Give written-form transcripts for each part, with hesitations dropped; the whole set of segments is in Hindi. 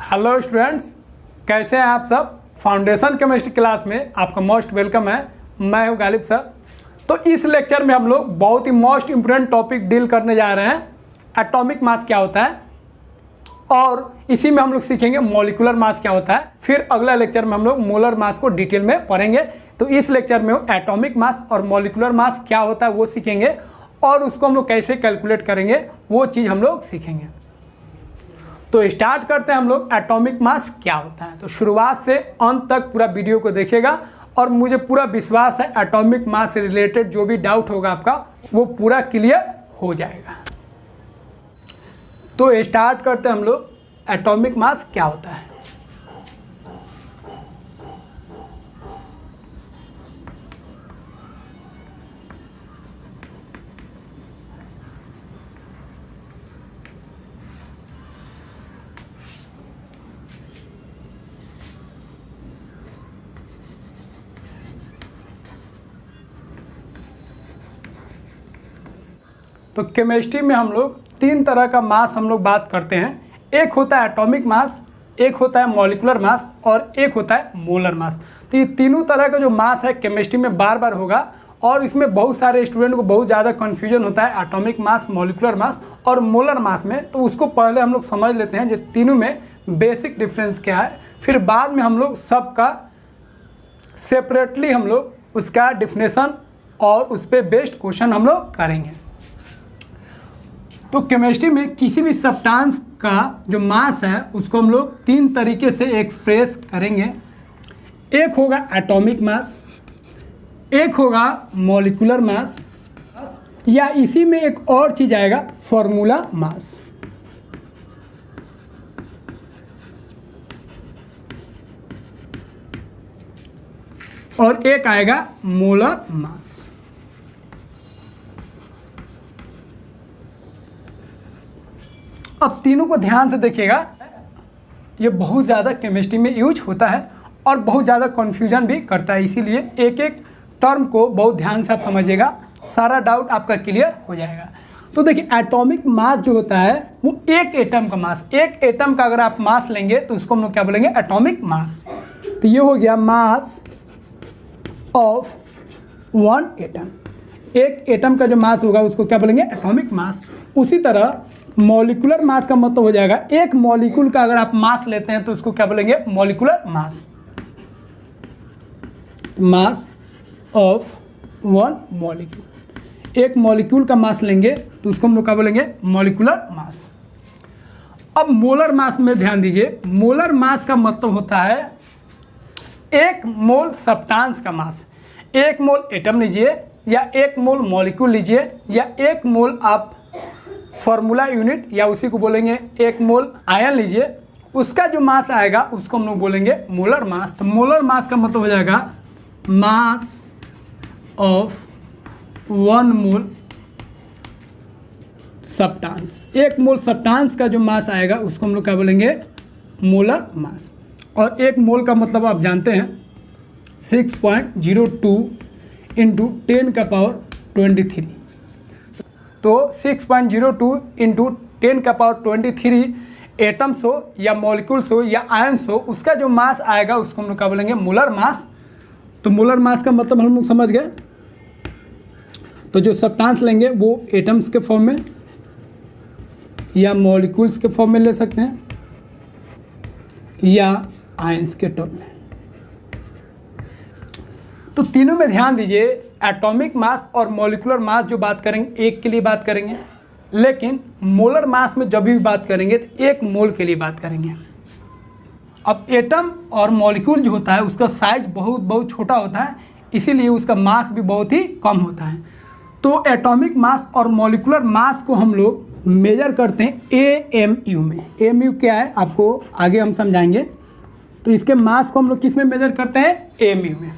हेलो स्टूडेंट्स, कैसे हैं आप सब। फाउंडेशन केमिस्ट्री क्लास में आपका मोस्ट वेलकम है। मैं हूं गालिब सर। तो इस लेक्चर में हम लोग बहुत ही मोस्ट इम्पोर्टेंट टॉपिक डील करने जा रहे हैं। एटॉमिक मास क्या होता है और इसी में हम लोग सीखेंगे मॉलिक्यूलर मास क्या होता है। फिर अगला लेक्चर में हम लोग मोलर मास को डिटेल में पढ़ेंगे। तो इस लेक्चर में एटॉमिक मास और मॉलिक्यूलर मास क्या होता है वो सीखेंगे और उसको हम लोग कैसे कैलकुलेट करेंगे वो चीज़ हम लोग सीखेंगे। तो स्टार्ट करते हैं हम लोग एटॉमिक मास क्या होता है। तो शुरुआत से अंत तक पूरा वीडियो को देखिएगा और मुझे पूरा विश्वास है एटॉमिक मास से रिलेटेड जो भी डाउट होगा आपका वो पूरा क्लियर हो जाएगा। तो स्टार्ट करते हैं हम लोग एटॉमिक मास क्या होता है। तो केमिस्ट्री में हम लोग तीन तरह का मास हम लोग बात करते हैं। एक होता है एटॉमिक मास, एक होता है मॉलिक्यूलर मास और एक होता है मोलर मास। तो ये तीनों तरह का जो मास है केमिस्ट्री में बार बार होगा और इसमें बहुत सारे स्टूडेंट को बहुत ज़्यादा कन्फ्यूजन होता है एटॉमिक मास, मॉलिक्यूलर मास और मोलर मास में। तो उसको पहले हम लोग समझ लेते हैं जो तीनों में बेसिक डिफरेंस क्या है। फिर बाद में हम लोग सबका सेपरेटली हम लोग उसका डिफिनेशन और उस पर बेस्ड क्वेश्चन हम लोग करेंगे। तो केमिस्ट्री में किसी भी सब्सटेंस का जो मास है उसको हम लोग तीन तरीके से एक्सप्रेस करेंगे। एक होगा एटॉमिक मास, एक होगा मॉलिक्यूलर मास या इसी में एक और चीज़ आएगा फॉर्मूला मास। और एक आएगा मोलर मास। अब तीनों को ध्यान से देखिएगा, ये बहुत ज़्यादा केमिस्ट्री में यूज होता है और बहुत ज़्यादा कन्फ्यूजन भी करता है। इसीलिए एक एक टर्म को बहुत ध्यान से आप समझिएगा, सारा डाउट आपका क्लियर हो जाएगा। तो देखिए एटॉमिक मास जो होता है वो एक एटम का मास, एक एटम का अगर आप मास लेंगे तो उसको हम लोग क्या बोलेंगे, एटॉमिक मास। तो ये हो गया मास ऑफ वन एटम। एक एटम का जो मास होगा उसको क्या बोलेंगे, एटॉमिक मास। उसी तरह मॉलिक्यूलर मास का मतलब हो जाएगा एक मॉलिक्यूल का अगर आप मास लेते हैं तो उसको क्या बोलेंगे, molecular mass. Mass of one molecule, एक मॉलिक्यूल का मास लेंगे तो उसको हम लोग क्या बोलेंगे, मॉलिक्यूलर मास। अब मोलर मास में ध्यान दीजिए, मोलर मास का मतलब होता है एक मोल सब्सटेंस का मास। एक मोल एटम लीजिए या एक मोल मॉलिक्यूल लीजिए या एक मोल आप फार्मूला यूनिट या उसी को बोलेंगे एक मोल आयन लीजिए, उसका जो मास आएगा उसको हम लोग बोलेंगे मोलर मास। तो मोलर मास का मतलब हो जाएगा mass of one mole substance. एक मोल सब्सटेंस का जो मास आएगा उसको हम लोग क्या बोलेंगे, मोलर मास। और एक मोल का मतलब आप जानते हैं 6.02 इंटू 10 का पावर 23। तो 6.02 इंटू 10 का पावर 23 एटम्स हो या मॉलिक्यूल्स हो या आयन्स हो, उसका जो मास आएगा उसको हम लोग क्या बोलेंगे, मोलर मास। तो मोलर मास का मतलब हम लोग समझ गए। तो जो सब्सटेंस लेंगे वो एटम्स के फॉर्म में या मॉलिक्यूल्स के फॉर्म में ले सकते हैं या आयन्स के टर्म में। तो तीनों में ध्यान दीजिए, एटॉमिक मास और मॉलिक्यूलर मास जो बात करेंगे एक के लिए बात करेंगे, लेकिन मोलर मास में जब भी बात करेंगे तो एक मोल के लिए बात करेंगे। अब एटम और मॉलिक्यूल जो होता है उसका साइज बहुत बहुत छोटा होता है, इसीलिए उसका मास भी बहुत ही कम होता है। तो एटॉमिक मास और मॉलिक्यूलर मास को हम लोग मेजर करते हैं AMU में। AMU क्या है आपको आगे हम समझाएंगे। तो इसके मास को हम लोग किस में मेजर करते हैं, AMU में।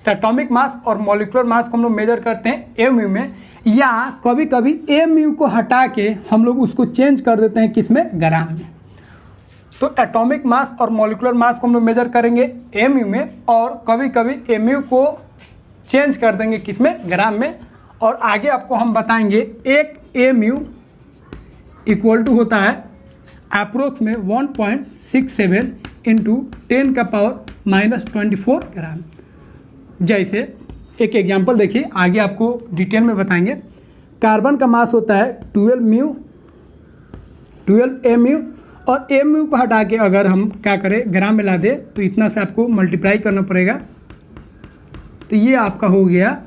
तो एटॉमिक मास और मॉलिक्यूलर मास को हम लोग मेजर करते हैं AMU में, या कभी कभी AMU को हटा के हम लोग उसको चेंज कर देते हैं किस में, ग्राम में। तो एटॉमिक मास और मॉलिक्यूलर मास को हम लोग मेजर करेंगे AMU में और कभी कभी AMU को चेंज कर देंगे किस में, ग्राम में। और आगे आपको हम बताएंगे एक AMU इक्वल टू होता है अप्रोक्स में 1.67 इंटू 10⁻⁻24 ग्राम। जैसे एक एग्जांपल देखिए, आगे आपको डिटेल में बताएंगे। कार्बन का मास होता है 12 mu और mu को हटा के अगर हम क्या करें ग्राम में ला दें तो इतना से आपको मल्टीप्लाई करना पड़ेगा, तो ये आपका हो गया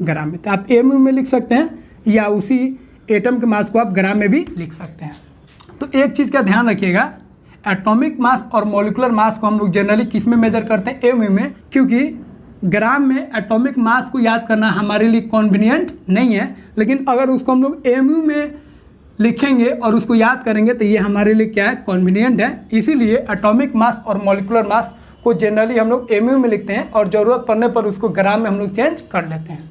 ग्राम में। तो आप mu में लिख सकते हैं या उसी एटम के मास को आप ग्राम में भी लिख सकते हैं। तो एक चीज़ का ध्यान रखिएगा, एटॉमिक मास और मॉलिक्यूलर मास को हम लोग जनरली किस में मेजर करते हैं? mu में, क्योंकि ग्राम में एटॉमिक मास को याद करना हमारे लिए कॉन्वीनियंट नहीं है। लेकिन अगर उसको हम लोग mu में लिखेंगे और उसको याद करेंगे तो ये हमारे लिए क्या है? कॉन्वीनियंट है। इसीलिए एटॉमिक मास और मॉलिक्यूलर मास को जनरली हम लोग mu में लिखते हैं और ज़रूरत पड़ने पर उसको ग्राम में हम लोग चेंज कर लेते हैं।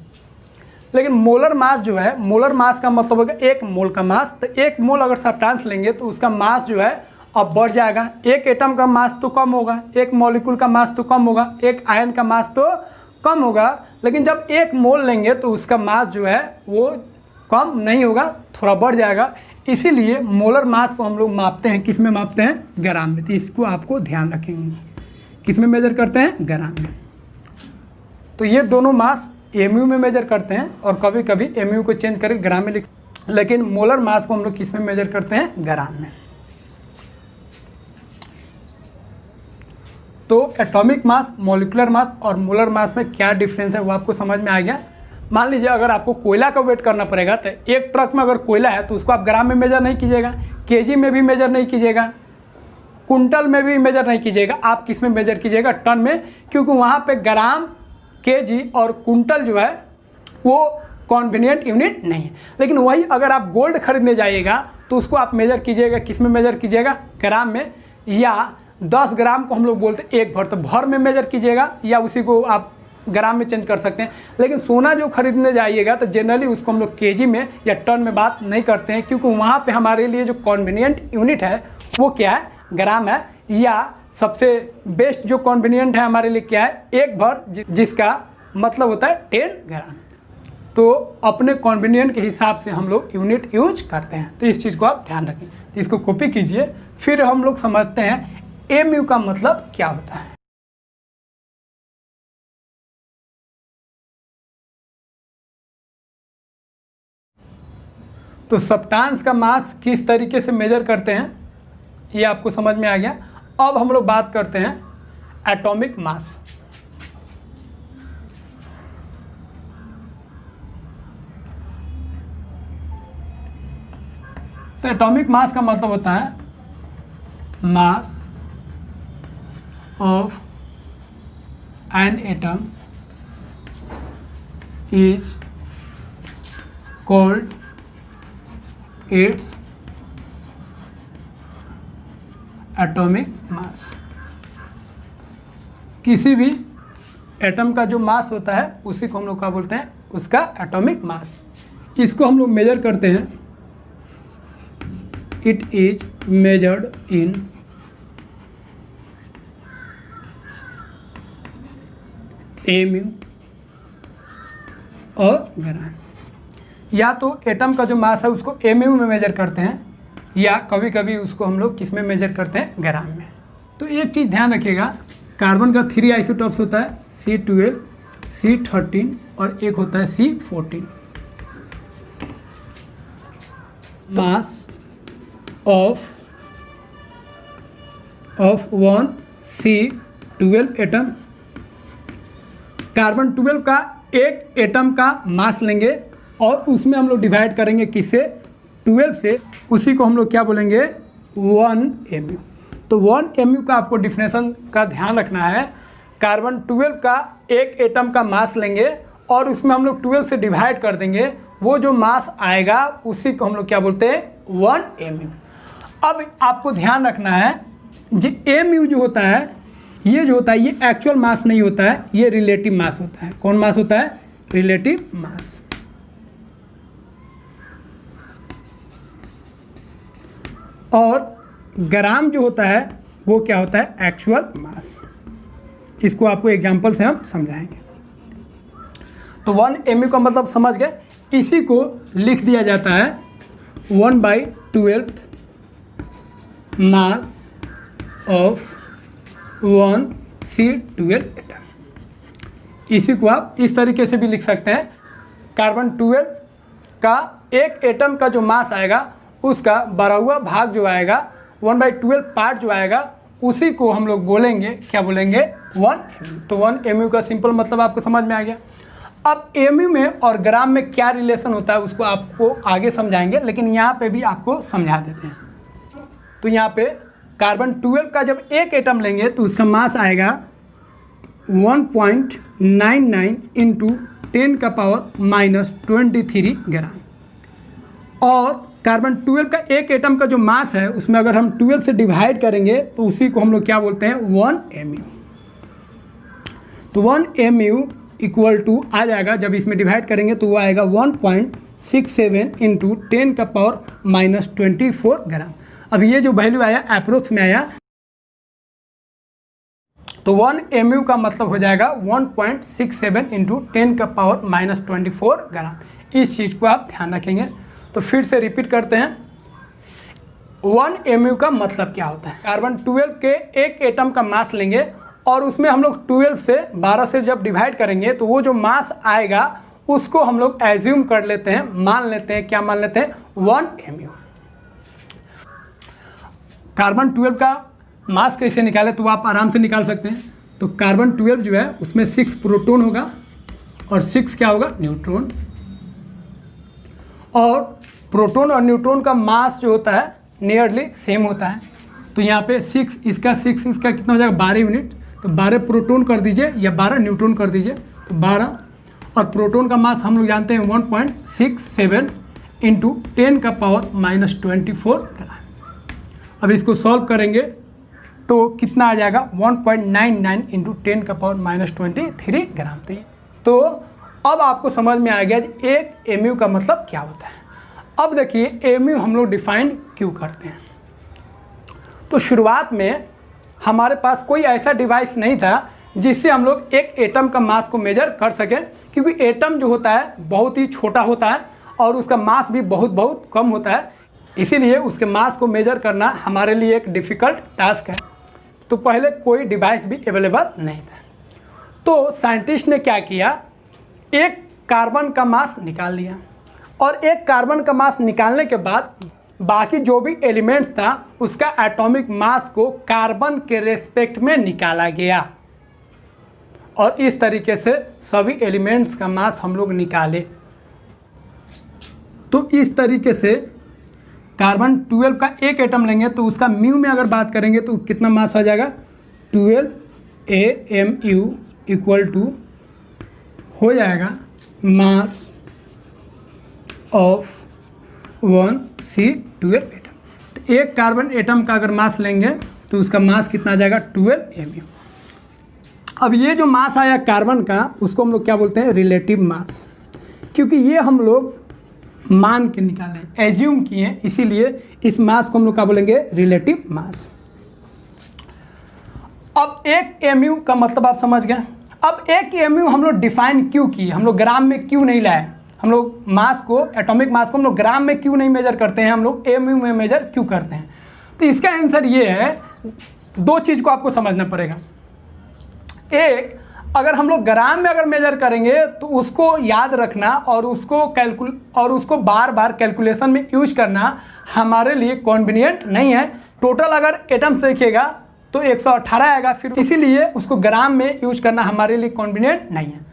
लेकिन मोलर मास जो है, मोलर मास का मतलब होगा एक मोल का मास। तो एक मोल अगर सब्सटेंस लेंगे तो उसका मास जो है अब बढ़ जाएगा। एक एटम का मास तो कम होगा, एक मॉलिक्यूल का मास तो कम होगा, एक आयन का मास तो कम होगा। लेकिन जब एक मोल लेंगे तो उसका मास जो है वो कम नहीं होगा, थोड़ा बढ़ जाएगा। इसीलिए मोलर मास को हम लोग मापते हैं, किस में मापते हैं? ग्राम में। तो इसको आपको ध्यान रखेंगे, किस में मेजर करते हैं? ग्राम में। तो ये दोनों मास mu में मेजर करते हैं और कभी कभी mu को चेंज करके ग्राम में लिख, लेकिन मोलर मास को हम लोग किस में मेजर करते हैं? ग्राम में। तो एटॉमिक मास, मॉलिक्यूलर मास और मोलर मास में क्या डिफरेंस है वो आपको समझ में आ गया। मान लीजिए अगर आपको कोयला का वेट करना पड़ेगा तो एक ट्रक में अगर कोयला है तो उसको आप ग्राम में मेजर नहीं कीजिएगा, केजी में भी मेजर नहीं कीजिएगा, कुंटल में भी मेजर नहीं कीजिएगा, आप किस में मेजर कीजिएगा? टन में, क्योंकि वहाँ पे ग्राम, केजी और कुंटल जो है वो कॉन्वीनियंट यूनिट नहीं है। लेकिन वही अगर आप गोल्ड खरीदने जाइएगा तो उसको आप मेजर कीजिएगा, किस में मेजर कीजिएगा? ग्राम में। या 10 ग्राम को हम लोग बोलते हैं एक भर, तो भर में मेजर कीजिएगा या उसी को आप ग्राम में चेंज कर सकते हैं। लेकिन सोना जो खरीदने जाइएगा तो जनरली उसको हम लोग केजी में या टन में बात नहीं करते हैं, क्योंकि वहाँ पे हमारे लिए जो कॉन्वीनियंट यूनिट है वो क्या है? ग्राम है। या सबसे बेस्ट जो कॉन्वीनियंट है हमारे लिए क्या है? एक भर, जिसका मतलब होता है 10 ग्राम। तो अपने कॉन्वीनियंट के हिसाब से हम लोग यूनिट यूज करते हैं। तो इस चीज़ को आप ध्यान रखें, तो इसको कॉपी कीजिए। फिर हम लोग समझते हैं mu का मतलब क्या होता है। तो सब्सटेंस का मास किस तरीके से मेजर करते हैं ये आपको समझ में आ गया। अब हम लोग बात करते हैं एटॉमिक मास। तो एटॉमिक मास का मतलब होता है mass of an atom is called its atomic mass. किसी भी एटम का जो मास होता है उसी को हम लोग क्या बोलते हैं? उसका एटॉमिक मास। इसको हम लोग मेजर करते हैं, it is measured in mu और ग्राम। या तो एटम का जो मास है उसको mu में मेजर करते हैं या कभी कभी उसको हम लोग किस में मेजर करते हैं? ग्राम में। तो एक चीज़ ध्यान रखिएगा, कार्बन का 3 आइसोटॉप्स होता है, C12, C13 और एक होता है C14। Mass of 1 C12 atom, carbon 12 का एक एटम का मास लेंगे और उसमें हम लोग डिवाइड करेंगे किससे? 12 से। उसी को हम लोग क्या बोलेंगे? 1 mu। तो 1 mu का आपको डिफिनेशन का ध्यान रखना है। कार्बन 12 का एक एटम का मास लेंगे और उसमें हम लोग 12 से डिवाइड कर देंगे, वो जो मास आएगा उसी को हम लोग क्या बोलते हैं? 1 mu। अब आपको ध्यान रखना है, जो mu जो होता है, ये जो होता है ये एक्चुअल मास नहीं होता है, ये रिलेटिव मास होता है। कौन मास होता है? Relative mass. और ग्राम जो होता है वो क्या होता है? Actual mass. इसको आपको एग्जांपल से हम समझाएंगे। तो 1 mu का मतलब समझ गए। इसी को लिख दिया जाता है 1/12 मास ऑफ 1C12 एटम। इसी को आप इस तरीके से भी लिख सकते हैं, कार्बन 12 का एक एटम का जो मास आएगा उसका 12वां भाग जो आएगा 1/12 पार्ट जो आएगा उसी को हम लोग बोलेंगे, क्या बोलेंगे, 1 mu। तो 1 mu का सिंपल मतलब आपको समझ में आ गया। अब mu में और ग्राम में क्या रिलेशन होता है उसको आपको आगे समझाएंगे, लेकिन यहाँ पे भी आपको समझा देते हैं। तो यहाँ पे कार्बन 12 का जब एक एटम लेंगे तो उसका मास आएगा 1.99 इंटू 10⁻⁻23 ग्राम। और कार्बन 12 का एक एटम का जो मास है उसमें अगर हम 12 से डिवाइड करेंगे तो उसी को हम लोग क्या बोलते हैं, 1 mu। तो 1 mu इक्वल टू आ जाएगा, जब इसमें डिवाइड करेंगे तो वो आएगा 1.67 इंटू 10⁻⁻24 ग्राम। अब ये जो वैल्यू आया अप्रोक्स में आया, तो 1 mu का मतलब हो जाएगा 1.67 इंटू 10⁻⁻24 ग्राम। इस चीज़ को आप ध्यान रखेंगे। तो फिर से रिपीट करते हैं, 1 mu का मतलब क्या होता है। कार्बन 12 के एक एटम का मास लेंगे और उसमें हम लोग 12 से 12 से जब डिवाइड करेंगे तो वो जो मास आएगा उसको हम लोग एज्यूम कर लेते हैं, मान लेते हैं, क्या मान लेते हैं, 1 mu। कार्बन 12 का मास कैसे निकाले तो आप आराम से निकाल सकते हैं। तो कार्बन 12 जो है उसमें 6 प्रोटॉन होगा और 6 क्या होगा, न्यूट्रॉन। और प्रोटॉन और न्यूट्रॉन का मास जो होता है नियरली सेम होता है। तो यहाँ पे 6 इसका कितना हो जाएगा, 12 यूनिट। तो 12 प्रोटॉन कर दीजिए या 12 न्यूट्रॉन कर दीजिए, तो 12। और प्रोटॉन का मास हम लोग जानते हैं 1.67 इंटू 10⁻⁻24 ग्राम। अब इसको सॉल्व करेंगे तो कितना आ जाएगा, 1.99 इंटू 10⁻⁻23 ग्राम। तो अब आपको समझ में आ गया एक mu का मतलब क्या होता है। अब देखिए mu हम लोग डिफाइन क्यों करते हैं। तो शुरुआत में हमारे पास कोई ऐसा डिवाइस नहीं था जिससे हम लोग एक एटम का मास को मेजर कर सकें, क्योंकि एटम जो होता है बहुत ही छोटा होता है और उसका मास भी बहुत कम होता है। इसीलिए उसके मास को मेजर करना हमारे लिए एक डिफ़िकल्ट टास्क है। तो पहले कोई डिवाइस भी अवेलेबल नहीं था। तो साइंटिस्ट ने क्या किया, एक कार्बन का मास निकाल लिया और एक कार्बन का मास निकालने के बाद बाकी जो भी एलिमेंट्स था उसका एटॉमिक मास को कार्बन के रेस्पेक्ट में निकाला गया और इस तरीके से सभी एलिमेंट्स का मास हम लोग निकाले। तो इस तरीके से कार्बन 12 का एक एटम लेंगे तो उसका म्यू में अगर बात करेंगे तो कितना मास आ जाएगा, 12 AMU इक्वल टू हो जाएगा मास ऑफ 1C12 एटम। तो एक कार्बन एटम का अगर मास लेंगे तो उसका मास कितना आ जाएगा, 12 mu। अब ये जो मास आया कार्बन का उसको हम लोग क्या बोलते हैं, रिलेटिव मास, क्योंकि ये हम लोग मान के निकाले, एज्यूम किए, इसीलिए इस मास को हम लोग क्या बोलेंगे, रिलेटिव मास। अब एक mu का मतलब आप समझ गए। अब एक mu हम लोग डिफाइन क्यों किए, हम लोग ग्राम में क्यों नहीं लाए, हम लोग मास को, एटॉमिक मास को हम लोग ग्राम में क्यों नहीं मेजर करते हैं, हम लोग mu में मेजर क्यों करते हैं। तो इसका आंसर ये है, दो चीज़ को आपको समझना पड़ेगा। एक, अगर हम लोग ग्राम में अगर मेजर करेंगे तो उसको याद रखना और उसको बार बार कैलकुलेशन में यूज करना हमारे लिए कॉन्वीनियंट नहीं है। टोटल अगर एटम्स देखिएगा तो 118 आएगा, फिर इसीलिए उसको ग्राम में यूज करना हमारे लिए कॉन्वीनियंट नहीं है।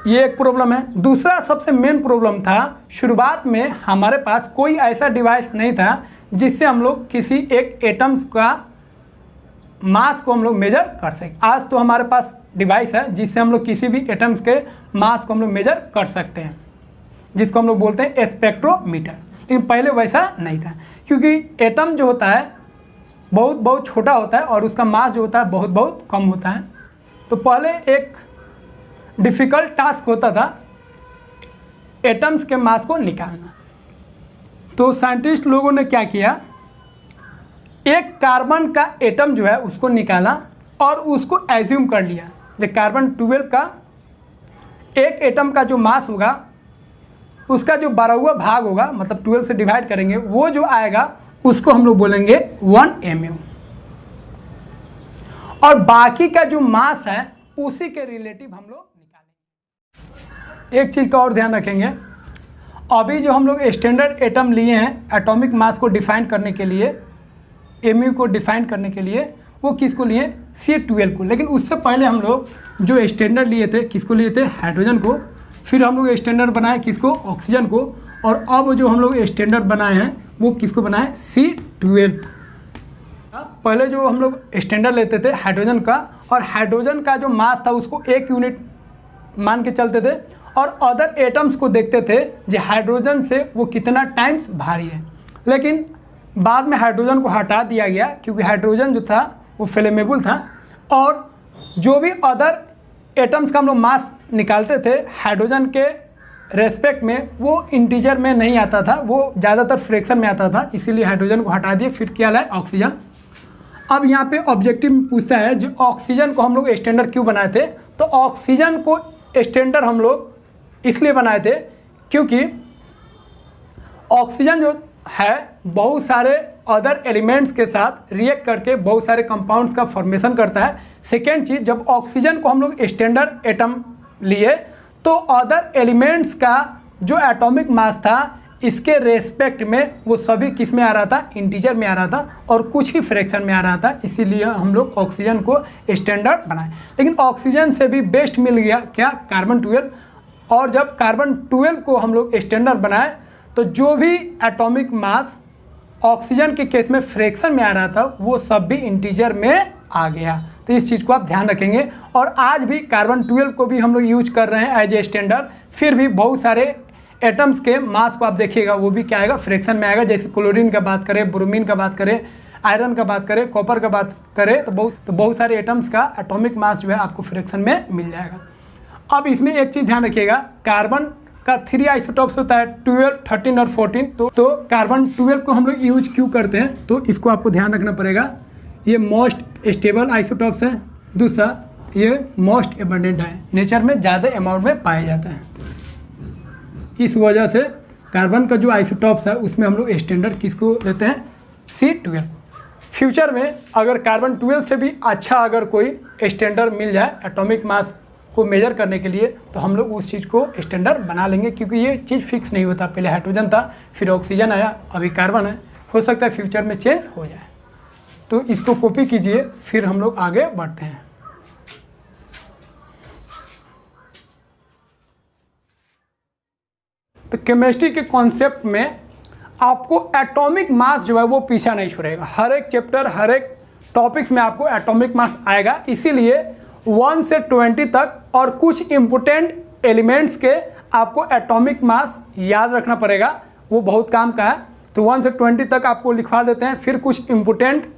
ये एक प्रॉब्लम है। दूसरा सबसे मेन प्रॉब्लम था, शुरुआत में हमारे पास कोई ऐसा डिवाइस नहीं था जिससे हम लोग किसी एक एटम्स का मास को हम लोग मेजर कर सकें। आज तो हमारे पास डिवाइस है जिससे हम लोग किसी भी एटम्स के मास को हम लोग मेजर कर सकते हैं, जिसको हम लोग बोलते हैं स्पेक्ट्रोमीटर। लेकिन पहले वैसा नहीं था, क्योंकि एटम जो होता है बहुत छोटा होता है और उसका मास जो होता है बहुत कम होता है। तो पहले एक डिफ़िकल्ट टास्क होता था एटम्स के मास को निकालना। तो साइंटिस्ट लोगों ने क्या किया, एक कार्बन का एटम जो है उसको निकाला और उसको एज्यूम कर लिया जो कार्बन 12 का एक एटम का जो मास होगा उसका जो 12वां भाग होगा, मतलब 12 से डिवाइड करेंगे, वो जो आएगा उसको हम लोग बोलेंगे 1 mu। और बाकी का जो मास है उसी के रिलेटिव हम लोग निकालेंगे। एक चीज़ का और ध्यान रखेंगे, अभी जो हम लोग स्टैंडर्ड एटम लिए हैं एटॉमिक मास को डिफाइन करने के लिए, mu को डिफाइन करने के लिए, वो किसको लिए? C12 को। लेकिन उससे पहले हम लोग जो स्टैंडर्ड लिए थे, किसको लिए थे? हाइड्रोजन को। फिर हम लोग स्टैंडर्ड बनाए किसको? ऑक्सीजन को। और अब जो हम लोग स्टैंडर्ड बनाए हैं वो किसको बनाए? C12। पहले जो हम लोग स्टैंडर्ड लेते थे हाइड्रोजन का, और हाइड्रोजन का जो मास था उसको 1 यूनिट मान के चलते थे, और अदर एटम्स को देखते थे जो हाइड्रोजन से वो कितना टाइम्स भारी है। लेकिन बाद में हाइड्रोजन को हटा दिया गया क्योंकि हाइड्रोजन जो था वो फ्लेमेबल था, और जो भी अदर एटम्स का हम लोग मास निकालते थे हाइड्रोजन के रेस्पेक्ट में, वो इंटीजर में नहीं आता था, वो ज़्यादातर फ्रैक्शन में आता था, इसीलिए हाइड्रोजन को हटा दिए। फिर क्या लाए? ऑक्सीजन। अब यहाँ पे ऑब्जेक्टिव पूछता है जो ऑक्सीजन को हम लोग स्टैंडर्ड क्यों बनाए थे? तो ऑक्सीजन को स्टैंडर्ड हम लोग इसलिए बनाए थे क्योंकि ऑक्सीजन जो है बहुत सारे अदर एलिमेंट्स के साथ रिएक्ट करके बहुत सारे कंपाउंड्स का फॉर्मेशन करता है। सेकेंड चीज़, जब ऑक्सीजन को हम लोग स्टैंडर्ड एटम लिए तो अदर एलिमेंट्स का जो एटॉमिक मास था इसके रेस्पेक्ट में वो सभी किस में आ रहा था? इंटीजर में आ रहा था, और कुछ ही फ्रैक्शन में आ रहा था, इसीलिए हम लोग ऑक्सीजन को स्टैंडर्ड बनाए। लेकिन ऑक्सीजन से भी बेस्ट मिल गया क्या? कार्बन 12। और जब कार्बन 12 को हम लोग स्टैंडर्ड बनाए तो जो भी एटॉमिक मास ऑक्सीजन के केस में फ्रैक्शन में आ रहा था वो सब भी इंटीजर में आ गया। तो इस चीज़ को आप ध्यान रखेंगे। और आज भी कार्बन 12 को भी हम लोग यूज कर रहे हैं एज ए स्टैंडर्ड, फिर भी बहुत सारे एटम्स के मास को आप देखिएगा वो भी क्या आएगा? फ्रैक्शन में आएगा। जैसे क्लोरीन का बात करें, ब्रोमीन का बात करें, आयरन का बात करें, कॉपर का बात करें, तो बहुत सारे एटम्स का एटॉमिक मास जो है आपको फ्रैक्शन में मिल जाएगा। अब इसमें एक चीज़ ध्यान रखिएगा, कार्बन का 3 आइसोटॉप्स होता है, 12, 13 और 14। तो कार्बन 12 को हम लोग यूज क्यों करते हैं? तो इसको आपको ध्यान रखना पड़ेगा। ये मोस्ट स्टेबल आइसोटॉप्स है। दूसरा, ये मोस्ट एबंडेंट है, नेचर में ज़्यादा अमाउंट में पाया जाता है। इस वजह से कार्बन का जो आइसोटॉप्स है उसमें हम लोग स्टैंडर्ड किसको लेते हैं? C12। फ्यूचर में अगर कार्बन 12 से भी अच्छा अगर कोई स्टैंडर्ड मिल जाए एटॉमिक मास को मेजर करने के लिए तो हम लोग उस चीज़ को स्टैंडर्ड बना लेंगे, क्योंकि ये चीज़ फिक्स नहीं होता। पहले हाइड्रोजन था, फिर ऑक्सीजन आया, अभी कार्बन है, हो सकता है फ्यूचर में चेंज हो जाए। तो इसको कॉपी कीजिए, फिर हम लोग आगे बढ़ते हैं। तो केमिस्ट्री के कॉन्सेप्ट में आपको एटॉमिक मास जो है वो पीछा नहीं छोड़ेगा। हर एक चैप्टर, हर एक टॉपिक्स में आपको एटॉमिक मास आएगा, इसीलिए 1 से 20 तक और कुछ इम्पोर्टेंट एलिमेंट्स के आपको एटॉमिक मास याद रखना पड़ेगा, वो बहुत काम का है। तो 1 से 20 तक आपको लिखवा देते हैं, फिर कुछ इम्पोर्टेंट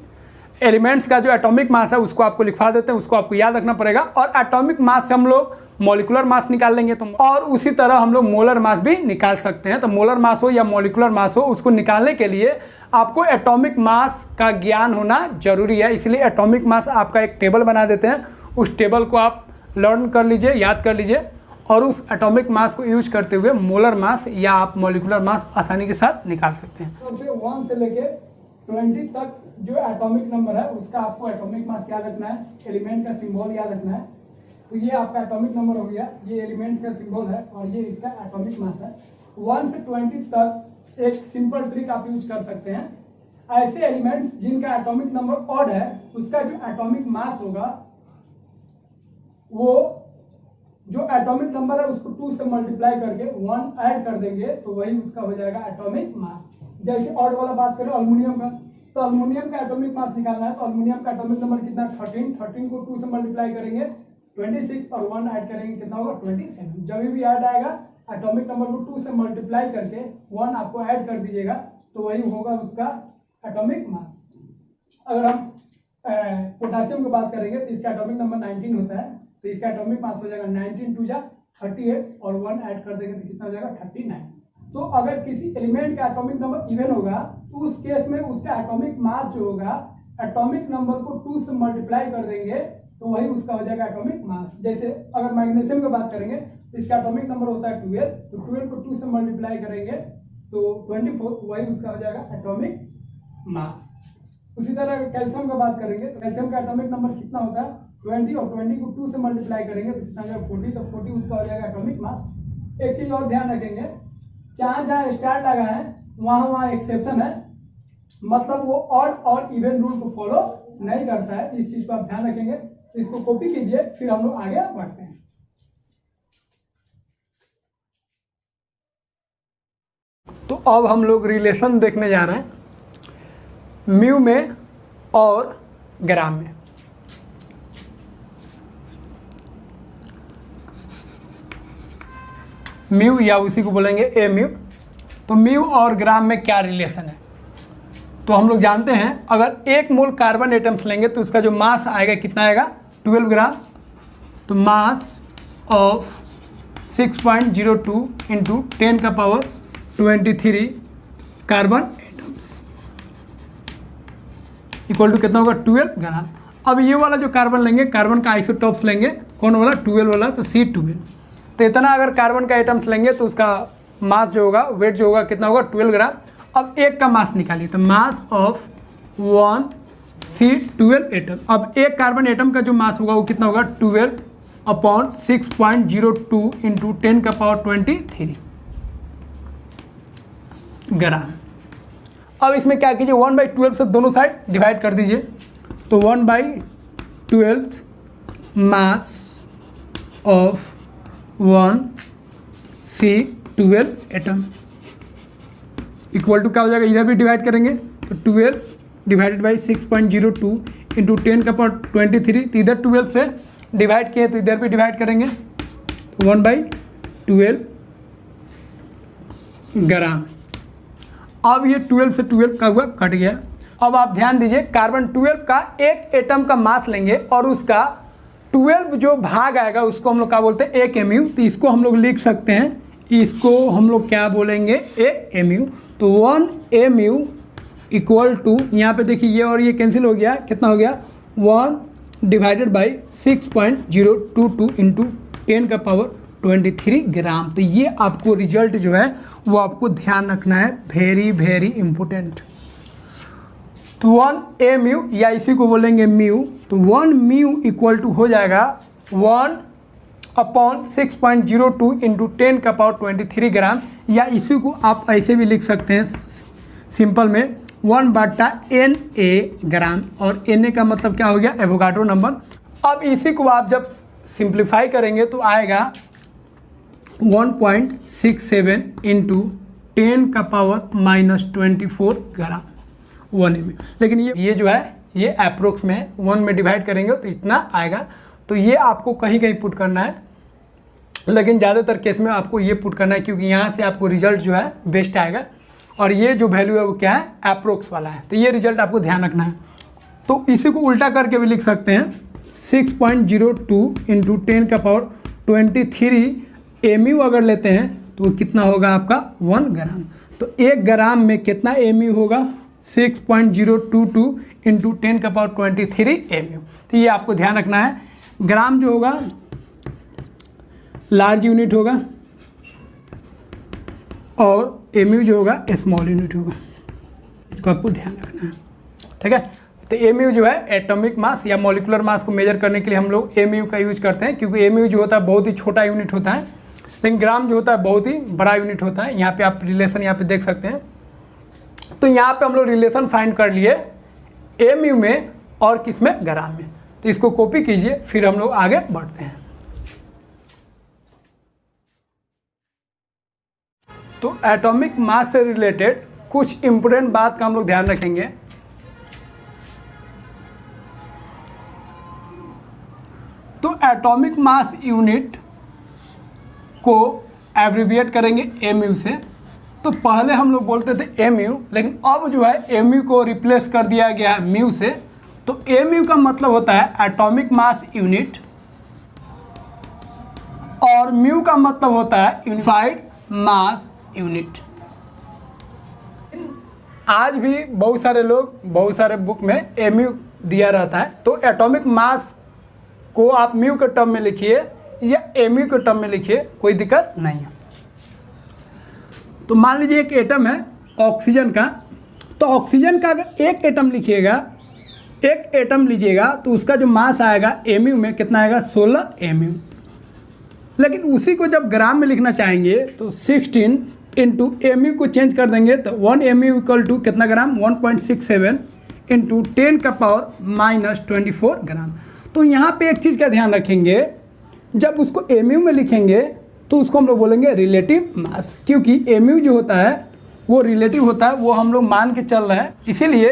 एलिमेंट्स का जो एटॉमिक मास है उसको आपको लिखवा देते हैं, उसको आपको याद रखना पड़ेगा। और एटॉमिक मास से हम लोग मॉलिकुलर मास निकाल लेंगे, तो और उसी तरह हम लोग मोलर मास भी निकाल सकते हैं। तो मोलर मास हो या मॉलिकुलर मास हो, उसको निकालने के लिए आपको एटॉमिक मास का ज्ञान होना जरूरी है। इसलिए एटॉमिक मास आपका एक टेबल बना देते हैं, उस टेबल को आप लर्न कर लीजिए, याद कर लीजिए, और उस एटॉमिक मास को यूज करते हुए मोलर मास या आप मॉलिकुलर मास आसानी के साथ निकाल सकते हैं। तो 1 से लेके 20 तक जो एटॉमिक नंबर है उसका आपको एटॉमिक मास याद रखना है, एलिमेंट का सिंबल याद रखना है। तो ये आपका एटॉमिक नंबर हो गया, ये एलिमेंट्स का सिंबल है और ये इसका एटॉमिक मास है। 1 से 20 तक एक सिंपल ट्रिक आप यूज कर सकते हैं। ऐसे एलिमेंट्स जिनका एटॉमिक नंबर ऑड है उसका जो एटॉमिक मास होगा वो जो एटॉमिक नंबर है उसको 2 से मल्टीप्लाई करके 1 ऐड कर देंगे तो वही उसका हो जाएगा एटॉमिक मास। जैसे ऑड वाला बात करें अल्युमिनियम का, तो अल्युमिनियम का एटॉमिक मास निकालना है तो अल्युमिनियम का एटॉमिक नंबर कितना? 13 को 2 से मल्टीप्लाई करेंगे 26 और 1 ऐड करेंगे कितना होगा? 27। जब भी ऐड आएगा एटॉमिक नंबर को 2 से मल्टीप्लाई करके 1 आपको ऐड कर दीजिएगा तो वही होगा उसका एटॉमिक मास। अगर हम पोटेशियम की बात करेंगे तो इसका एटॉमिक नंबर 19 होता है, तो इसका एटॉमिक मास हो जाएगा 19 2 जा 38 और 1 ऐड कर देंगे तो कितना हो जाएगा? 39। तो अगर किसी एलिमेंट का एटॉमिक नंबर इवन होगा तो उस केस में उसका एटॉमिक मास जो होगा एटॉमिक नंबर को 2 से मल्टीप्लाई कर देंगे तो वही उसका हो जाएगा एटॉमिक मास। जैसे अगर मैग्नीशियम की बात करेंगे तो इसका एटॉमिक नंबर होता है 12, तो 12 को 2 से मल्टीप्लाई करेंगे तो 24, वही उसका हो जाएगा एटॉमिक मास। उसी तरह कैल्शियम का बात करेंगे तो कैल्शियम का एटॉमिक नंबर कितना होता है 20 और 20 को 2 से मल्टीप्लाई करेंगे तो कितना जाएगा 40, तो 40 उसका हो जाएगा एटॉमिक मास। एक चीज और ध्यान रखेंगे, जहाँ जहाँ स्टार लगा है वहाँ एक्सेप्शन है, मतलब वो और इवन रूल को फॉलो नहीं करता है। इस चीज को आप ध्यान रखेंगे, इसको कॉपी कीजिए, फिर हम लोग आगे बढ़ते हैं। तो अब हम लोग रिलेशन देखने जा रहे हैं म्यू में और ग्राम में। म्यू या उसी को बोलेंगे ए म्यू। तो म्यू और ग्राम में क्या रिलेशन है, तो हम लोग जानते हैं अगर 1 मोल कार्बन एटम्स लेंगे तो उसका जो मास आएगा कितना आएगा 12 ग्राम। तो मास ऑफ 6.02 इंटू 10 का power 23 carbon atoms equal to कितना होगा 12 ग्राम। अब ये वाला जो कार्बन लेंगे, कार्बन का आइसोटॉप्स लेंगे, कौन वाला 12 वाला, तो C12। तो इतना अगर कार्बन का एटम्स लेंगे तो उसका मास जो होगा, वेट जो होगा कितना होगा 12 ग्राम। अब एक का मास निकालिए, तो मास ऑफ 1 C12 एटम। अब एक कार्बन एटम का जो मास होगा वो कितना होगा 12/6.02 इंटू 10 का पावर 23 ग्राम। अब इसमें क्या कीजिए 1/12 से दोनों साइड डिवाइड कर दीजिए, तो 1/12 mass of 1 C12 atom equal to क्या हो जाएगा, इधर भी डिवाइड करेंगे तो 12 डिवाइडेड बाई 6.02 इंटू 10 का पावर 23, तो इधर 12 से डिवाइड किए तो इधर भी डिवाइड करेंगे, 1/12 ग्राम। अब ये 12 से 12 का हुआ कट गया। अब आप ध्यान दीजिए, कार्बन 12 का एक एटम का मास लेंगे और उसका 12 जो भाग आएगा उसको हम लोग क्या बोलते हैं 1 mu। तो इसको हम लोग लिख सकते हैं, इसको हम लोग क्या बोलेंगे 1 mu। तो 1 mu इक्वल टू, यहाँ पे देखिए ये और ये कैंसिल हो गया, कितना हो गया 1 डिवाइडेड बाई 6.022 इंटू 10 का पावर 23 ग्राम। तो ये आपको रिजल्ट जो है वो आपको ध्यान रखना है, वेरी वेरी इंपॉर्टेंट। तो 1 mu या इसी को बोलेंगे म्यू, तो 1 mu इक्वल टू हो जाएगा 1/6.02 इंटू 10 का पावर 23 ग्राम, या इसी को आप ऐसे भी लिख सकते हैं सिंपल में 1/Na ग्राम, और Na का मतलब क्या हो गया एवोगाड्रो नंबर। अब इसी को आप जब सिंप्लीफाई करेंगे तो आएगा 1.67 इंटू 10 का पावर -24 ग्राम 1 mu। लेकिन ये जो है ये अप्रोक्स में 1 में डिवाइड करेंगे तो इतना आएगा। तो ये आपको कहीं कहीं पुट करना है, लेकिन ज़्यादातर केस में आपको ये पुट करना है क्योंकि यहाँ से आपको रिजल्ट जो है बेस्ट आएगा, और ये जो वैल्यू है वो क्या है अप्रोक्स वाला है। तो ये रिजल्ट आपको ध्यान रखना है। तो इसी को उल्टा करके भी लिख सकते हैं 6.02 इंटू 10 का पावर 23 mu अगर लेते हैं तो कितना होगा आपका 1 ग्राम। तो 1 ग्राम में कितना mu होगा 6.022 इंटू 10 का पावर 23 mu। तो ये आपको ध्यान रखना है। ग्राम जो होगा लार्ज यूनिट होगा और mu जो होगा स्मॉल यूनिट होगा, इसको आपको ध्यान रखना है, ठीक है। तो mu जो है एटॉमिक मास या मॉलिकुलर मास को मेजर करने के लिए हम लोग mu का यूज करते हैं, क्योंकि mu जो होता है बहुत ही छोटा यूनिट होता है, लेकिन ग्राम जो होता है बहुत ही बड़ा यूनिट होता है। यहाँ पे आप रिलेशन यहाँ पे देख सकते हैं। तो यहाँ पे हम लोग रिलेशन फाइंड कर लिए mu में और किस में ग्राम में। तो इसको कॉपी कीजिए, फिर हम लोग आगे बढ़ते हैं। तो एटॉमिक मास से रिलेटेड कुछ इंपॉर्टेंट बात का हम लोग ध्यान रखेंगे। तो एटॉमिक मास यूनिट को एब्रिविएट करेंगे mu से। तो पहले हम लोग बोलते थे mu, लेकिन अब जो है mu को रिप्लेस कर दिया गया है म्यू से। तो mu का मतलब होता है एटॉमिक मास यूनिट, और म्यू का मतलब होता है यूनिफाइड मास यूनिट। आज भी बहुत सारे लोग बहुत सारे बुक में mu दिया रहता है, तो एटॉमिक मास को आप म्यू के टर्म में लिखिए या mu के टर्म में लिखिए, कोई दिक्कत नहीं है। तो मान लीजिए एक एटम है ऑक्सीजन का, तो ऑक्सीजन का अगर एक एटम लिखिएगा, एक एटम लीजिएगा तो उसका जो मास आएगा mu में कितना आएगा 16 mu। लेकिन उसी को जब ग्राम में लिखना चाहेंगे तो 16 इंटू mu को चेंज कर देंगे तो 1 mu इक्वल टू कितना ग्राम 1.67 इंटू 10 का पावर -24 ग्राम। तो यहाँ पे एक चीज़ का ध्यान रखेंगे, जब उसको mu में लिखेंगे तो उसको हम लोग बोलेंगे रिलेटिव मास, क्योंकि mu जो होता है वो रिलेटिव होता है, वो हम लोग मान के चल रहे हैं। इसीलिए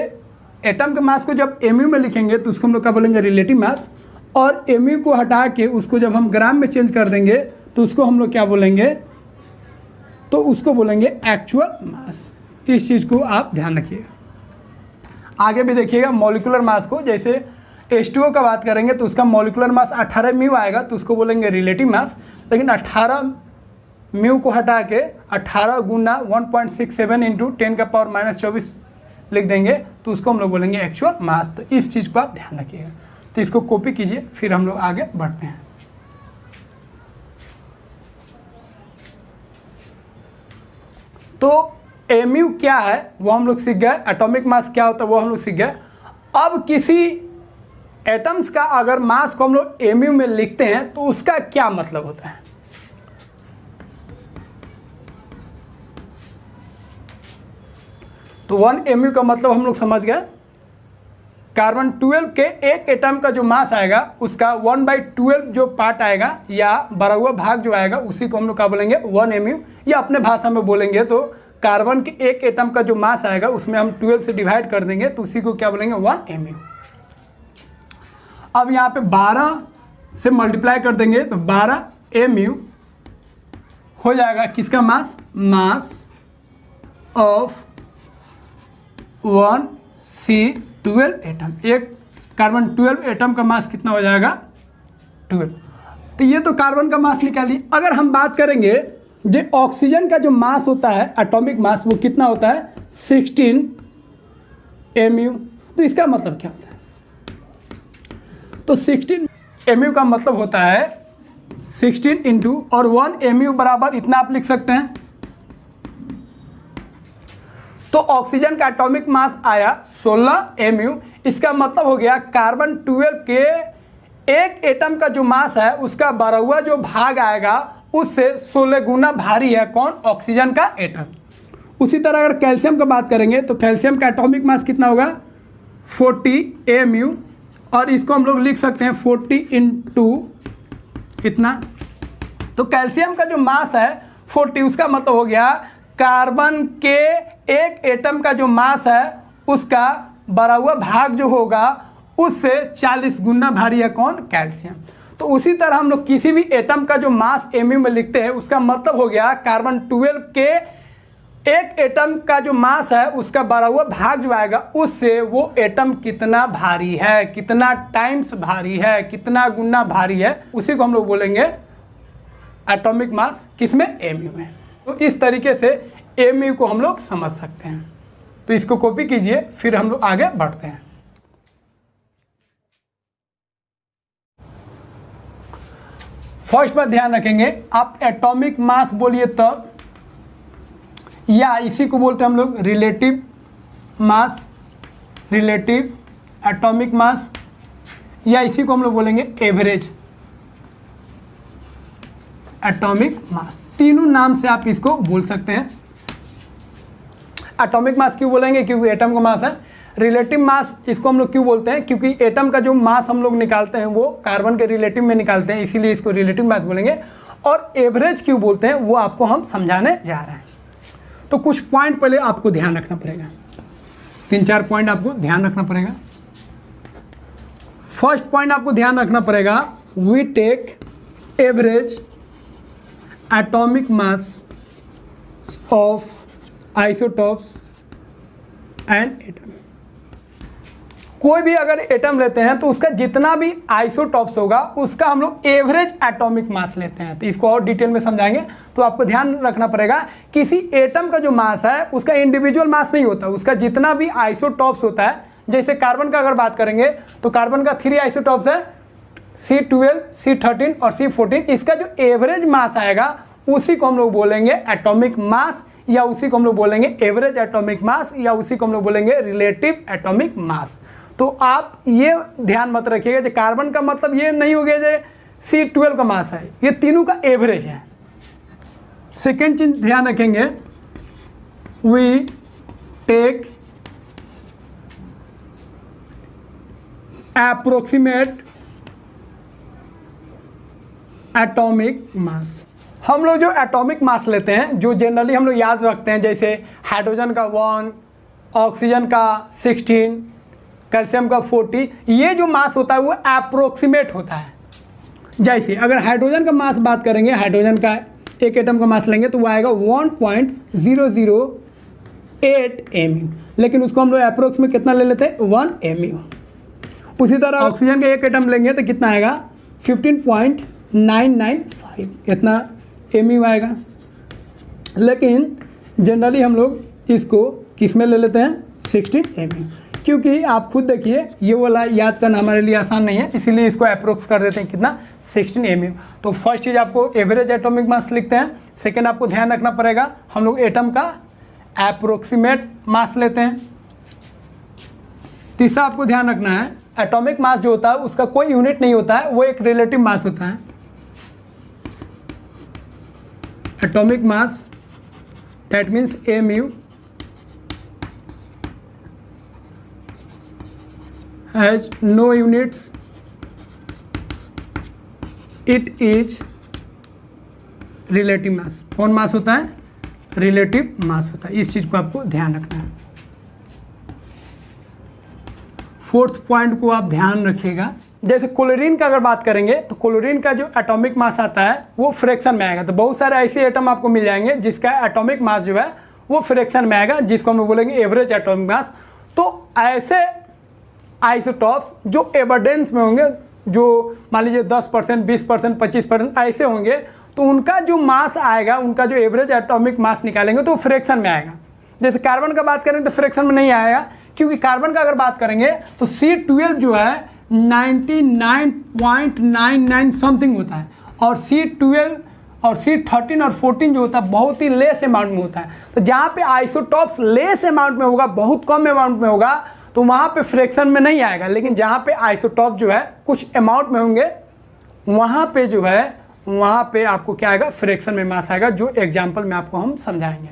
एटम के मास को जब mu में लिखेंगे तो उसको हम लोग क्या बोलेंगे रिलेटिव मास, और mu को हटा के उसको जब हम ग्राम में चेंज कर देंगे तो उसको हम लोग क्या बोलेंगे, तो उसको बोलेंगे एक्चुअल मास। इस चीज़ को आप ध्यान रखिएगा। आगे भी देखिएगा मॉलिक्यूलर मास को, जैसे H2O का बात करेंगे तो उसका मॉलिक्यूलर मास 18 म्यू आएगा तो उसको बोलेंगे रिलेटिव मास। लेकिन 18 म्यू को हटा के 18 गुना 1.67 इंटू 10 का पावर -24 लिख देंगे तो उसको हम लोग बोलेंगे एक्चुअल मास। तो इस चीज़ को आप ध्यान रखिएगा। तो इसको कॉपी कीजिए, फिर हम लोग आगे बढ़ते हैं। तो mu क्या है वो हम लोग सीख गए, एटॉमिक मास क्या होता है वो हम लोग सीख गए। अब किसी एटम्स का अगर मास को हम लोग mu में लिखते हैं तो उसका क्या मतलब होता है। तो 1 mu का मतलब हम लोग समझ गए, कार्बन 12 के एक एटम का जो मास आएगा उसका 1/12 जो पार्ट आएगा या बढ़ा हुआ भाग जो आएगा उसी को हम लोग क्या बोलेंगे 1 mu, या अपने भाषा में बोलेंगे तो कार्बन के एक एटम का जो मास आएगा उसमें हम 12 से डिवाइड कर देंगे तो उसी को क्या बोलेंगे 1 mu। अब यहाँ पे 12 से मल्टीप्लाई कर देंगे तो 12 mu हो जाएगा किसका मास, मास ऑफ 1C12 एटम। एक कार्बन 12 एटम का मास कितना हो जाएगा 12। तो ये तो कार्बन का मास निकालिए। अगर हम बात करेंगे जो ऑक्सीजन का जो मास होता है एटॉमिक मास वो कितना होता है 16 mu। तो इसका मतलब क्या होता है, तो 16 mu का मतलब होता है 16 इंटू और 1 mu बराबर इतना आप लिख सकते हैं। तो ऑक्सीजन का एटॉमिक मास आया 16 mu। इसका मतलब हो गया कार्बन 12 के एक एटम का जो मास है उसका बढ़ा हुआ जो भाग आएगा उससे 16 गुना भारी है कौन, ऑक्सीजन का एटम। उसी तरह अगर कैल्शियम का बात करेंगे तो कैल्शियम का एटॉमिक मास कितना होगा 40 mu, और इसको हम लोग लिख सकते हैं 40 इंटू कितना, तो कैल्शियम का जो मास है 40, उसका मतलब हो गया कार्बन के एक एटम का जो मास है उसका बढ़ा हुआ भाग जो होगा उससे 40 गुना भारी है कौन, कैल्शियम। तो उसी तरह हम लोग किसी भी एटम का जो मास mu में लिखते हैं उसका मतलब हो गया कार्बन 12 के एक एटम का जो मास है उसका बढ़ा हुआ भाग जो आएगा उससे वो एटम कितना भारी है, कितना टाइम्स भारी है, कितना गुना भारी है, उसी को हम लोग बोलेंगे एटॉमिक मास, किसमें mu में। तो इस तरीके से mu को हम लोग समझ सकते हैं। तो इसको कॉपी कीजिए, फिर हम लोग आगे बढ़ते हैं। फर्स्ट बात ध्यान रखेंगे, आप एटॉमिक मास बोलिए तब, या इसी को बोलते हैं हम लोग relative mass, relative atomic mass, या इसी को हम लोग बोलेंगे एवरेज एटॉमिक मास। तीनों नाम से आप इसको बोल सकते हैं। एटॉमिक मास क्यों बोलेंगे, क्योंकि एटम का मास है। रिलेटिव मास इसको हम लोग क्यों बोलते हैं, क्योंकि एटम का जो मास हम लोग निकालते हैं वो कार्बन के रिलेटिव में निकालते हैं, इसीलिए इसको रिलेटिव मास बोलेंगे। और एवरेज क्यों बोलते हैं वो आपको हम समझाने जा रहे हैं। तो कुछ पॉइंट पहले आपको ध्यान रखना पड़ेगा, 3-4 पॉइंट आपको ध्यान रखना पड़ेगा। फर्स्ट पॉइंट आपको ध्यान रखना पड़ेगा, we take average atomic mass of isotopes and atom. कोई भी अगर एटम लेते हैं तो उसका जितना भी आइसोटॉप्स होगा उसका हम लोग एवरेज एटॉमिक मास लेते हैं। तो इसको और डिटेल में समझाएंगे। तो आपको ध्यान रखना पड़ेगा, किसी एटम का जो मास है उसका इंडिविजुअल मास नहीं होता, उसका जितना भी आइसोटॉप्स होता है। जैसे कार्बन का अगर बात करेंगे तो कार्बन का 3 आइसोटॉप्स है, C12, C13 और C14। इसका जो एवरेज मास आएगा उसी को हम लोग बोलेंगे एटॉमिक मास, या उसी को हम लोग बोलेंगे एवरेज एटॉमिक मास, या उसी को हम लोग बोलेंगे रिलेटिव एटॉमिक मास। तो आप ये ध्यान मत रखिएगा कि कार्बन का मतलब ये नहीं हो गया जो C12 का मास है, ये तीनों का एवरेज है। सेकेंड चीज ध्यान रखेंगे, we take approximate atomic mass. हम लोग जो एटॉमिक मास लेते हैं, जो जनरली हम लोग याद रखते हैं, जैसे हाइड्रोजन का 1, ऑक्सीजन का 16, कैल्शियम का 40, ये जो मास होता है वो एप्रोक्सीमेट होता है। जैसे अगर हाइड्रोजन का मास बात करेंगे, हाइड्रोजन का एक एटम का मास लेंगे तो वो आएगा 1.008 mu, लेकिन उसको हम लोग अप्रोक्स में कितना ले लेते हैं 1 mu। उसी तरह ऑक्सीजन का एक एटम लेंगे तो कितना आएगा 15.995, इतना mu आएगा। लेकिन जनरली हम लोग इसको किस में ले लेते हैं 16 mu, क्योंकि आप खुद देखिए ये वाला याद करना हमारे लिए आसान नहीं है, इसीलिए इसको अप्रोक्स कर देते हैं कितना 16 mu। तो फर्स्ट चीज़ आपको एवरेज एटॉमिक मास लिखते हैं। सेकेंड आपको ध्यान रखना पड़ेगा हम लोग एटम का अप्रोक्सीमेट मास लेते हैं। तीसरा आपको ध्यान रखना है एटॉमिक मास जो होता है उसका कोई यूनिट नहीं होता है, वो एक रिलेटिव मास होता है। Atomic mass that means mu has no units, it is relative mass. कौन मास होता है? रिलेटिव मास होता है। इस चीज़ को आपको ध्यान रखना है। फोर्थ पॉइंट को आप ध्यान रखिएगा, जैसे क्लोरीन का अगर बात करेंगे तो क्लोरीन का जो एटॉमिक मास आता है वो फ्रैक्शन में आएगा। तो बहुत सारे ऐसे एटम आपको मिल जाएंगे जिसका एटॉमिक मास जो है वो फ्रैक्शन में आएगा, जिसको हम बोलेंगे एवरेज एटॉमिक मास। तो ऐसे आइसोटॉप्स जो एबंडेंस में होंगे, जो मान लीजिए 10%, 20%, 25% ऐसे होंगे, तो उनका जो मास आएगा, उनका जो एवरेज एटॉमिक मास निकालेंगे तो फ्रैक्शन में आएगा। जैसे कार्बन का बात करेंगे तो फ्रैक्शन में नहीं आएगा, क्योंकि कार्बन का अगर बात करेंगे तो C12 जो है 99.99 समथिंग होता है, और C12 और C13 और 14 जो होता है बहुत ही लेस अमाउंट में होता है। तो जहाँ पे आइसोटॉप्स लेस अमाउंट में होगा, बहुत कम अमाउंट में होगा, तो वहाँ पे फ्रैक्शन में नहीं आएगा। लेकिन जहाँ पे आइसोटॉप जो है कुछ अमाउंट में होंगे, वहाँ पे जो है वहाँ पे आपको क्या आएगा, फ्रैक्शन में मास आएगा, जो एग्जाम्पल में आपको हम समझाएंगे।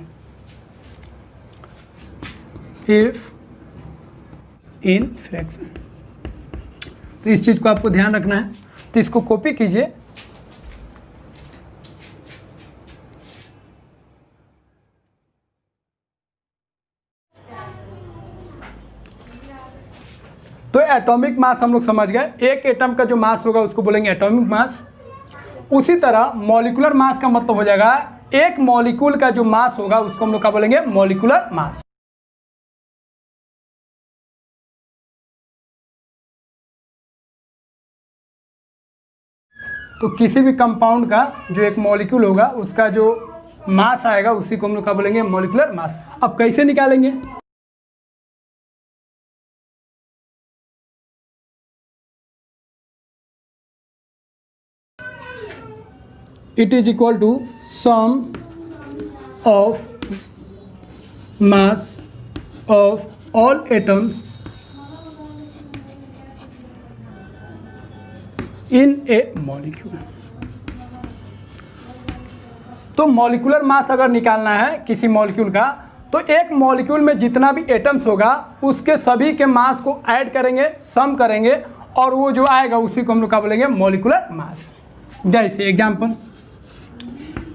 इफ इन फ्रैक्शन, तो इस चीज़ को आपको ध्यान रखना है, तो इसको कॉपी कीजिए। तो एटॉमिक मास हम लोग समझ गए, एक एटम का जो मास होगा उसको बोलेंगे एटॉमिक मास। उसी तरह मॉलिक्यूलर मास का मतलब हो जाएगा एक मॉलिक्यूल का जो मास होगा उसको हम लोग क्या बोलेंगे, मॉलिक्यूलर मास। तो किसी भी कंपाउंड का जो एक मॉलिक्यूल होगा उसका जो मास आएगा उसी को हम लोग क्या बोलेंगे, मॉलिक्यूलर मास। अब कैसे निकालेंगे? It is equal to sum of mass of all atoms in a molecule. तो मॉलिक्यूलर मास अगर निकालना है किसी मॉलिक्यूल का, तो एक मॉलिक्यूल में जितना भी एटम्स होगा उसके सभी के मास को ऐड करेंगे, सम करेंगे, और वो जो आएगा उसी को हम लोग क्या बोलेंगे, मॉलिक्यूलर मास। जैसे एग्जांपल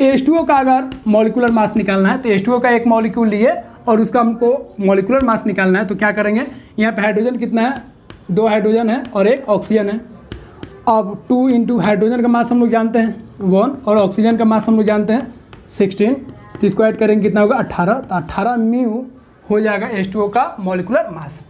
H2O का अगर मॉलिक्यूलर मास निकालना है, तो H2O का एक मॉलिक्यूल लिए और उसका हमको मॉलिक्यूलर मास निकालना है, तो क्या करेंगे, यहाँ पे हाइड्रोजन कितना है, 2 हाइड्रोजन है और 1 ऑक्सीजन है। अब 2 इंटू हाइड्रोजन का मास हम लोग जानते हैं 1, और ऑक्सीजन का मास हम लोग जानते हैं 16, तो इसको ऐड करेंगे कितना होगा 18, तो 18 म्यू हो जाएगा H2O का मॉलिक्यूलर मास।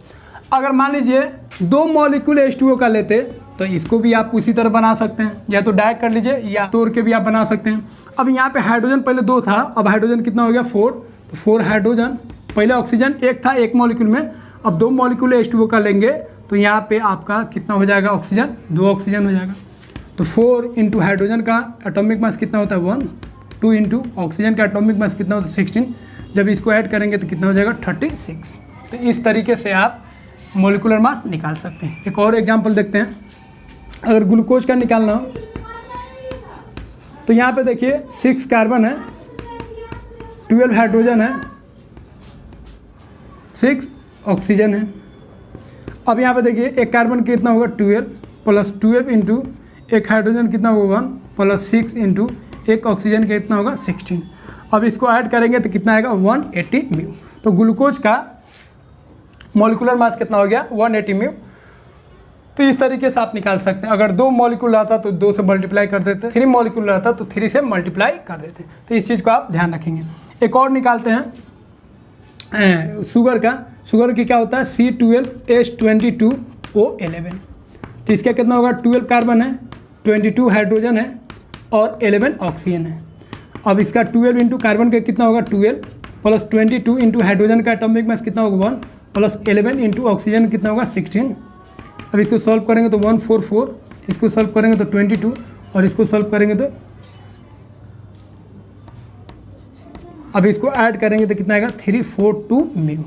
अगर मान लीजिए 2 मॉलिक्यूल H2O का लेते तो इसको भी आप उसी तरह बना सकते हैं, या तो डायरेक्ट कर लीजिए या तोड़ के भी आप बना सकते हैं। अब यहाँ पे हाइड्रोजन पहले 2 था, अब हाइड्रोजन कितना हो गया 4, तो 4 हाइड्रोजन, पहले ऑक्सीजन 1 था एक मॉलिक्यूल में, अब 2 मॉलिक्यूल H2O का लेंगे तो यहाँ पे आपका कितना हो जाएगा, ऑक्सीजन 2 ऑक्सीजन हो जाएगा। तो 4 इंटू हाइड्रोजन का एटॉमिक मास कितना होता है 1, 2 इंटू ऑक्सीजन का एटॉमिक मास कितना होता है 16, जब इसको ऐड करेंगे तो कितना हो जाएगा 36। तो इस तरीके से आप मॉलिक्यूलर मास निकाल सकते हैं। एक और एग्जांपल देखते हैं। अगर ग्लूकोज का निकालना हो तो यहाँ पे देखिए 6 कार्बन है, 12 हाइड्रोजन है, 6 ऑक्सीजन है। अब यहाँ पे देखिए एक कार्बन कितना होगा 12 प्लस 12 इंटू एक हाइड्रोजन कितना होगा 1 प्लस 6 इंटू एक ऑक्सीजन का कितना होगा 16। अब इसको ऐड करेंगे तो कितना आएगा 180 म्यू। तो ग्लूकोज का मॉलिक्यूलर मास कितना हो गया 180 म्यू। तो इस तरीके से आप निकाल सकते हैं। अगर 2 मॉलिक्यूल आता तो 2 से मल्टीप्लाई कर देते, 3 मॉलिक्यूल आता तो 3 से मल्टीप्लाई कर देते। तो इस चीज़ को आप ध्यान रखेंगे। एक और निकालते हैं शुगर का। शुगर की क्या होता है C12H22O11। तो इसका कितना होगा 12 कार्बन है, 22 हाइड्रोजन है और 11 ऑक्सीजन है। अब इसका 12 इंटू कार्बन का कितना होगा 12 प्लस 22 इंटू हाइड्रोजन का एटॉमिक मास कितना होगा 1 प्लस 11 इंटू ऑक्सीजन कितना होगा 16। अब इसको सॉल्व करेंगे तो 144, इसको सॉल्व करेंगे तो 22 और इसको सॉल्व करेंगे तो अब इसको ऐड करेंगे तो कितना आएगा 342 म्यू।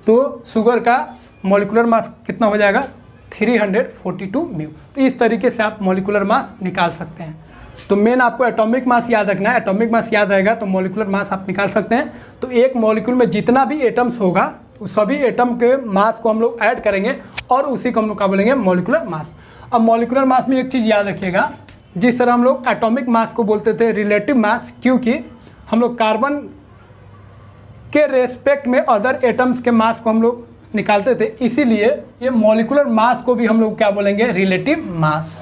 तो शुगर का मॉलिक्यूलर मास कितना हो जाएगा 342 म्यू। तो इस तरीके से आप मॉलिक्यूलर मास निकाल सकते हैं। तो मेन आपको एटॉमिक मास याद रखना है। एटॉमिक मास याद रहेगा तो मॉलिक्यूलर मास आप निकाल सकते हैं। तो एक मॉलिक्यूल में जितना भी एटम्स होगा उस सभी एटम के मास को हम लोग ऐड करेंगे और उसी को हम लोग क्या बोलेंगे मॉलिक्यूलर मास। अब मॉलिक्यूलर मास में एक चीज़ याद रखिएगा, जिस तरह हम लोग एटॉमिक मास को बोलते थे रिलेटिव मास, क्योंकि हम लोग कार्बन के रेस्पेक्ट में अदर एटम्स के मास को हम लोग निकालते थे, इसीलिए ये मॉलिक्यूलर मास को भी हम लोग क्या बोलेंगे रिलेटिव मास।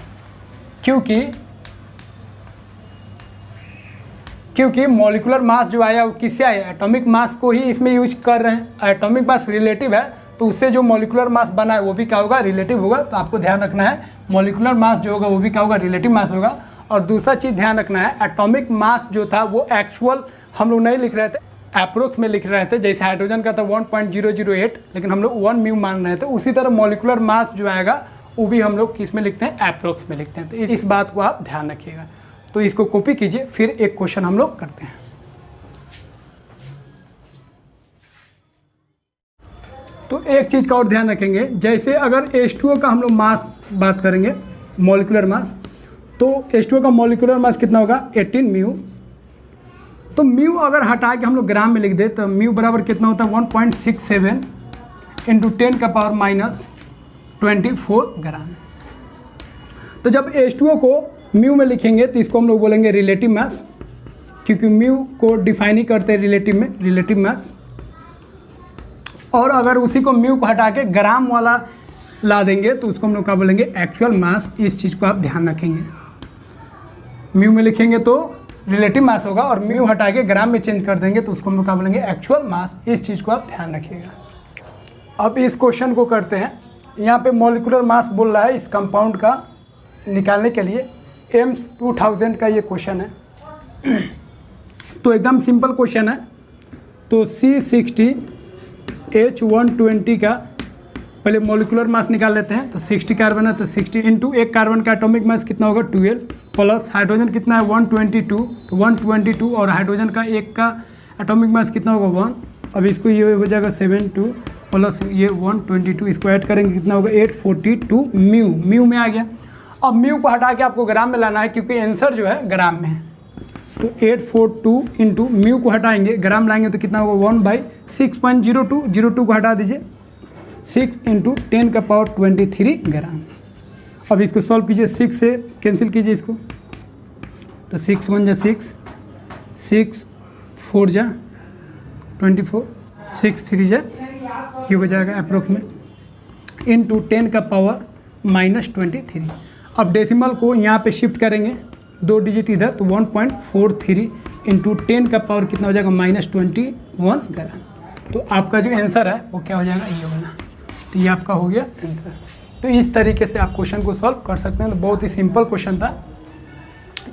क्योंकि मॉलिक्यूलर मास जो आया वो किससे आया, एटॉमिक मास को ही इसमें यूज कर रहे हैं। एटॉमिक मास रिलेटिव है तो उससे जो मॉलिक्यूलर मास बना है वो भी क्या होगा रिलेटिव होगा। तो आपको ध्यान रखना है मॉलिक्यूलर मास जो होगा वो भी क्या होगा रिलेटिव मास होगा। और दूसरा चीज़ ध्यान रखना है एटॉमिक मास जो था वो एक्चुअल हम लोग नहीं लिख रहे थे, अप्रोक्स में लिख रहे थे। जैसे हाइड्रोजन का था 1.008 लेकिन हम लोग 1 म्यू मान रहे थे, उसी तरह मॉलिक्यूलर मास जो आएगा वो भी हम लोग किस में लिखते हैं अप्रोक्स में लिखते हैं। तो इस बात को आप ध्यान रखिएगा। तो इसको कॉपी कीजिए, फिर एक क्वेश्चन हम लोग करते हैं। तो एक चीज़ का और ध्यान रखेंगे, जैसे अगर H2O का हम लोग मास बात करेंगे मॉलिक्यूलर मास, तो H2O का मॉलिक्यूलर मास कितना होगा 18 म्यू। तो म्यू अगर हटा के हम लोग ग्राम में लिख दे तो म्यू बराबर कितना होता है 1.67 इंटू 10 का पावर -24 ग्राम। तो जब H2O को म्यू में लिखेंगे तो इसको हम लोग बोलेंगे रिलेटिव मास, क्योंकि म्यू को डिफाइन ही करते हैं रिलेटिव में, रिलेटिव मास। और अगर उसी को म्यू को हटा के ग्राम वाला ला देंगे तो उसको हम लोग क्या बोलेंगे एक्चुअल मास। इस चीज़ को आप ध्यान रखेंगे। म्यू में लिखेंगे तो रिलेटिव मास होगा और म्यू हटा के ग्राम में चेंज कर देंगे तो उसको हम लोग क्या बोलेंगे एक्चुअल मास। इस चीज़ को आप ध्यान रखिएगा। अब इस क्वेश्चन को करते हैं। यहाँ पे मॉलिक्यूलर मास बोल रहा है इस कंपाउंड का निकालने के लिए। एम्स 2000 का ये क्वेश्चन है। तो एकदम सिंपल क्वेश्चन है। तो C60H120 का पहले मॉलिक्यूलर मास निकाल लेते हैं। तो 60 कार्बन है तो 60 इंटू एक कार्बन का एटॉमिक मास कितना होगा 12 प्लस हाइड्रोजन कितना है 122, तो 122 और हाइड्रोजन का एक का एटॉमिक मास कितना होगा 1। अब इसको ये हो जाएगा 72 प्लस ये 122, इसको ऐड करेंगे कितना होगा 842 म्यू। म्यू में आ गया। अब म्यू को हटा के आपको ग्राम में लाना है क्योंकि आंसर जो है ग्राम में है। तो 842 इंटू म्यू को हटाएंगे ग्राम लाएंगे तो कितना होगा 1/6.02, 02 को हटा दीजिए 6 इंटू 10 का पावर 23 ग्राम। अब इसको सॉल्व कीजिए, 6 से कैंसिल कीजिए इसको। तो 6 1 जा 6, 6 4 जा 24, 6 3 जा ये हो जाएगा अप्रोक्स में इंटू 10 का पावर -23। अब डेसिमल को यहाँ पे शिफ्ट करेंगे 2 डिजिट इधर, तो 1.43 इंटू 10 का पावर कितना हो जाएगा -21 ग्राम। तो आपका जो आंसर है वो क्या हो जाएगा ये होगा। तो ये आपका हो गया आंसर। तो इस तरीके से आप क्वेश्चन को सॉल्व कर सकते हैं। तो बहुत ही सिंपल क्वेश्चन था।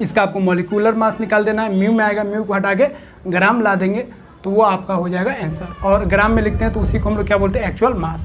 इसका आपको मॉलिक्यूलर मास निकाल देना है। म्यू में आएगा, म्यू को हटा के ग्राम ला देंगे तो वो आपका हो जाएगा आंसर। और ग्राम में लिखते हैं तो उसी को हम लोग क्या बोलते हैं एक्चुअल मास।